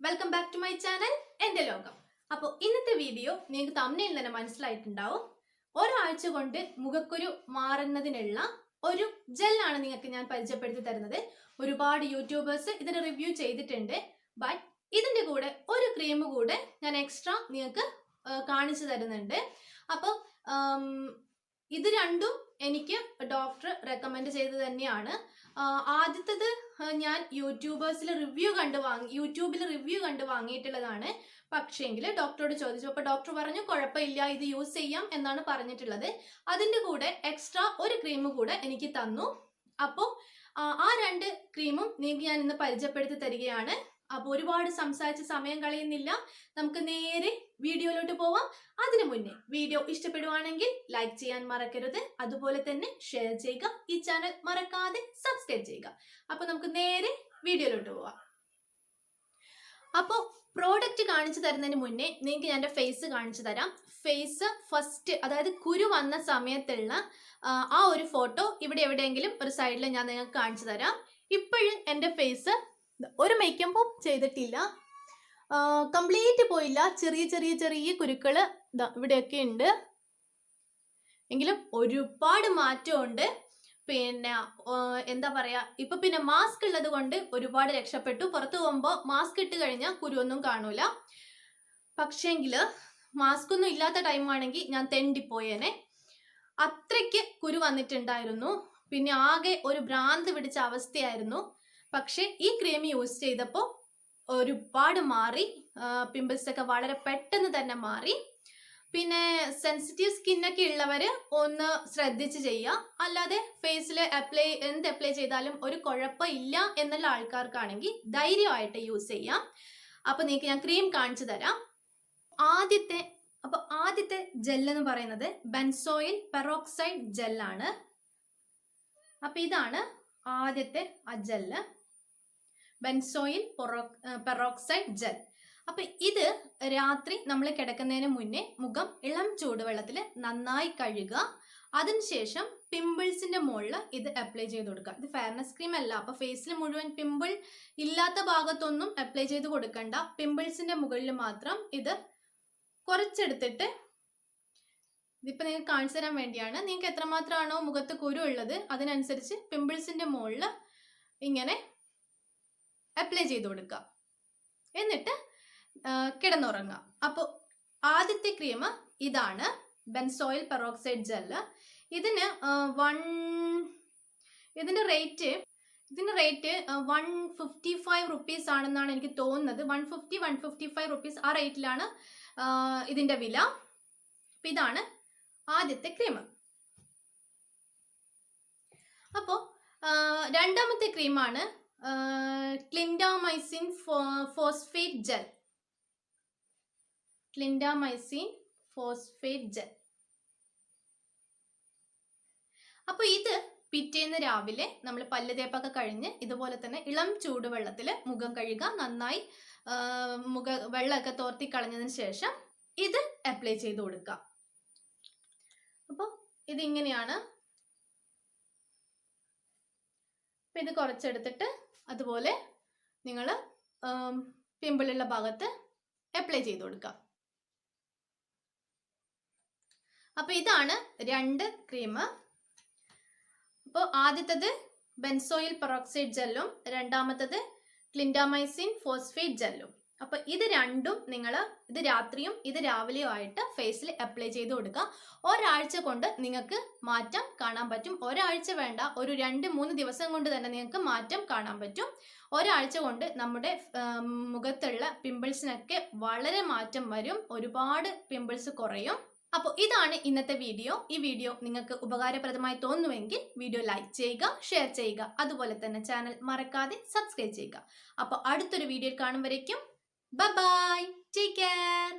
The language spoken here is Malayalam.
Welcome back to my channel എൻ്റെ ലോകം. അപ്പോൾ ഇന്നത്തെ വീഡിയോ നിങ്ങൾക്ക് തമ്മിൽ തന്നെ മനസ്സിലായിട്ടുണ്ടാവും. ഒരാഴ്ച കൊണ്ട് മുഖക്കുരു മാറുന്നതിനുള്ള ഒരു ജെല്ലാണ് നിങ്ങൾക്ക് ഞാൻ പരിചയപ്പെടുത്തി തരുന്നത്. ഒരുപാട് യൂട്യൂബേഴ്സ് ഇതിന് റിവ്യൂ ചെയ്തിട്ടുണ്ട്. ബട്ട് ഇതിൻ്റെ കൂടെ ഒരു ക്രീം കൂടെ ഞാൻ എക്സ്ട്രാ നിങ്ങൾക്ക് കാണിച്ചു തരുന്നുണ്ട്. അപ്പോൾ ഇത് രണ്ടും എനിക്ക് ഡോക്ടർ റെക്കമെൻഡ് ചെയ്ത് തന്നെയാണ്. ആദ്യത്തേത് ഞാൻ യൂട്യൂബിൽ റിവ്യൂ കണ്ട് വാങ്ങിയിട്ടുള്ളതാണ്. പക്ഷേങ്കിൽ ഡോക്ടറോട് ചോദിച്ചു, അപ്പോൾ ഡോക്ടർ പറഞ്ഞു കുഴപ്പമില്ല, ഇത് യൂസ് ചെയ്യാം എന്നാണ് പറഞ്ഞിട്ടുള്ളത്. അതിൻ്റെ കൂടെ എക്സ്ട്രാ ഒരു ക്രീം കൂടെ എനിക്ക് തന്നു. അപ്പോൾ ആ രണ്ട് ക്രീമും നിങ്ങൾക്ക് ഞാൻ ഇന്ന് പരിചയപ്പെടുത്തി തരികയാണ്. അപ്പോൾ ഒരുപാട് സംസാരിച്ച് സമയം കളയുന്നില്ല, നമുക്ക് നേരെ വീഡിയോയിലോട്ട് പോവാം. അതിനു മുന്നേ വീഡിയോ ഇഷ്ടപ്പെടുവാണെങ്കിൽ ലൈക്ക് ചെയ്യാൻ മറക്കരുത്, അതുപോലെ തന്നെ ഷെയർ ചെയ്യുക, ഈ ചാനൽ മറക്കാതെ സബ്സ്ക്രൈബ് ചെയ്യുക. അപ്പോൾ നമുക്ക് നേരെ വീഡിയോയിലോട്ട് പോവാം. അപ്പോൾ പ്രോഡക്റ്റ് കാണിച്ചു തരുന്നതിന് മുന്നേ നിങ്ങൾക്ക് ഞാൻ എൻ്റെ ഫേസ് കാണിച്ചു തരാം. ഫേസ് ഫസ്റ്റ്, അതായത് കുരു വന്ന സമയത്തുള്ള ആ ഒരു ഫോട്ടോ ഇവിടെ എവിടെയെങ്കിലും ഒരു സൈഡിൽ ഞാൻ നിങ്ങൾക്ക് കാണിച്ചു തരാം. ഇപ്പോഴും എൻ്റെ ഫേസ് ഒരു മേക്കപ്പും ചെയ്തിട്ടില്ല, കംപ്ലീറ്റ് പോയില്ല. ചെറിയ ചെറിയ ചെറിയ കുരുക്കൾ ഇവിടെയൊക്കെ ഉണ്ട്, എങ്കിലും ഒരുപാട് മാറ്റമുണ്ട്. പിന്നെ എന്താ പറയാ, ഇപ്പൊ പിന്നെ മാസ്ക് ഉള്ളത് കൊണ്ട് ഒരുപാട് രക്ഷപ്പെട്ടു. പുറത്തു പോകുമ്പോൾ മാസ്ക് ഇട്ട് കഴിഞ്ഞാൽ കുരുവൊന്നും കാണൂല. പക്ഷേങ്കിൽ മാസ്ക് ഒന്നും ഇല്ലാത്ത ടൈം ആണെങ്കിൽ ഞാൻ തെണ്ടിപ്പോയേനെ, അത്രയ്ക്ക് കുരു വന്നിട്ടുണ്ടായിരുന്നു. പിന്നെ ആകെ ഒരു ഭ്രാന്ത് പിടിച്ച അവസ്ഥയായിരുന്നു. പക്ഷെ ഈ ക്രീം യൂസ് ചെയ്തപ്പോൾ ഒരുപാട് മാറി, പിമ്പിൾസ് ഒക്കെ വളരെ പെട്ടെന്ന് തന്നെ മാറി. പിന്നെ സെൻസിറ്റീവ് സ്കിന്നൊക്കെ ഉള്ളവർ ഒന്ന് ശ്രദ്ധിച്ച് ചെയ്യുക, അല്ലാതെ ഫേസിൽ എന്ത് അപ്ലൈ ചെയ്താലും ഒരു കുഴപ്പമില്ല എന്നുള്ള ആൾക്കാർക്കാണെങ്കിൽ ധൈര്യമായിട്ട് യൂസ് ചെയ്യാം. അപ്പോൾ നിങ്ങൾക്ക് ഞാൻ ക്രീം കാണിച്ചു തരാം. ആദ്യത്തെ ജെല്ലെന്ന് പറയുന്നത് ബെൻസോയിൽ പെറോക്സൈഡ് ജെല്ലാണ്. അപ്പം ഇതാണ് ആദ്യത്തെ ആ ജെല്ല്, ബെൻസോയിൽ പെറോക്സൈഡ് ജെൽ. അപ്പൊ ഇത് രാത്രി നമ്മൾ കിടക്കുന്നതിന് മുന്നേ മുഖം ഇളം ചൂടുവെള്ളത്തിൽ നന്നായി കഴുകുക. അതിനുശേഷം പിമ്പിൾസിന്റെ മുകളിൽ ഇത് അപ്ലൈ ചെയ്ത് കൊടുക്കുക. ഇത് ഫെയർനെസ് ക്രീം അല്ല, അപ്പൊ ഫേസിൽ മുഴുവൻ പിമ്പിൾ ഇല്ലാത്ത ഭാഗത്തൊന്നും അപ്ലൈ ചെയ്ത് കൊടുക്കണ്ട. പിമ്പിൾസിന്റെ മുകളിൽ മാത്രം ഇത് കുറച്ചെടുത്തിട്ട്, ഇതിപ്പോൾ നിങ്ങൾക്ക് കാണിച്ചു തരാൻ വേണ്ടിയാണ്. നിങ്ങൾക്ക് എത്രമാത്രമാണോ മുഖത്ത് കുരു ഉള്ളത് അതിനനുസരിച്ച് പിമ്പിൾസിന്റെ മുകളിൽ ഇങ്ങനെ അപ്ലൈ ചെയ്ത് കൊടുക്കുക, എന്നിട്ട് കിടന്നുറങ്ങുക. അപ്പോൾ ആദ്യത്തെ ക്രീം ഇതാണ്, ബെൻസോയിൽ പെറോക്സൈഡ് ജെല്ല്. ഇതിന് ഇതിന്റെ റേറ്റ് 155 റുപ്പീസ് ആണെന്നാണ് എനിക്ക് തോന്നുന്നത്. 155 റുപ്പീസ് ആ റേറ്റിലാണ് ഇതിന്റെ വില. അപ്പം ഇതാണ് ആദ്യത്തെ ക്രീം. അപ്പോൾ രണ്ടാമത്തെ ക്രീമാണ് ക്ലിൻഡാമൈസിൻ ഫോസ്ഫേറ്റ് ജെൽ. അപ്പോൾ ഇത് പിറ്റേന്ന് രാവിലെ നമ്മൾ പല്ല് തേപ്പൊക്കെ കഴിഞ്ഞ് ഇതുപോലെ തന്നെ ഇളം ചൂടുവെള്ളത്തിൽ മുഖം കഴുകുക. നന്നായി വെള്ളമൊക്കെ തോർത്തി കളഞ്ഞതിന് ശേഷം ഇത് അപ്ലൈ ചെയ്ത് കൊടുക്കുക. അപ്പോൾ ഇതിങ്ങനെയാണ്. അപ്പം ഇത് കുറച്ചെടുത്തിട്ട് അതുപോലെ നിങ്ങൾ പിമ്പിളുള്ള ഭാഗത്ത് അപ്ലൈ ചെയ്ത് കൊടുക്കുക. അപ്പോൾ ഇതാണ് രണ്ട് ക്രീം. അപ്പോൾ ആദ്യത്തേത് ബെൻസോയിൽ പെറോക്സൈഡ് ജെല്ലും രണ്ടാമത്തേത് ക്ലിൻഡാമൈസിൻ ഫോസ്ഫേറ്റ് ജെല്ലും. അപ്പോൾ ഇത് രണ്ടും നിങ്ങൾ ഇത് രാത്രിയും ഇത് രാവിലെയും ആയിട്ട് ഫേസിൽ അപ്ലൈ ചെയ്ത് കൊടുക്കുക. ഒരാഴ്ച കൊണ്ട് നിങ്ങൾക്ക് മാറ്റം കാണാൻ പറ്റും. ഒരാഴ്ച വേണ്ട, ഒരു 2-3 ദിവസം കൊണ്ട് തന്നെ നിങ്ങൾക്ക് മാറ്റം കാണാൻ പറ്റും. ഒരാഴ്ച കൊണ്ട് നമ്മുടെ മുഖത്തുള്ള പിമ്പിൾസിനൊക്കെ വളരെ മാറ്റം വരും, ഒരുപാട് പിമ്പിൾസ് കുറയും. അപ്പോൾ ഇതാണ് ഇന്നത്തെ വീഡിയോ. ഈ വീഡിയോ നിങ്ങൾക്ക് ഉപകാരപ്രദമായി തോന്നുമെങ്കിൽ വീഡിയോ ലൈക്ക് ചെയ്യുക, ഷെയർ ചെയ്യുക, അതുപോലെ തന്നെ ചാനൽ മറക്കാതെ സബ്സ്ക്രൈബ് ചെയ്യുക. അപ്പോൾ അടുത്തൊരു വീഡിയോയിൽ കാണും വരേക്കും ബൈ ബൈ, ടേക്ക് കെയർ.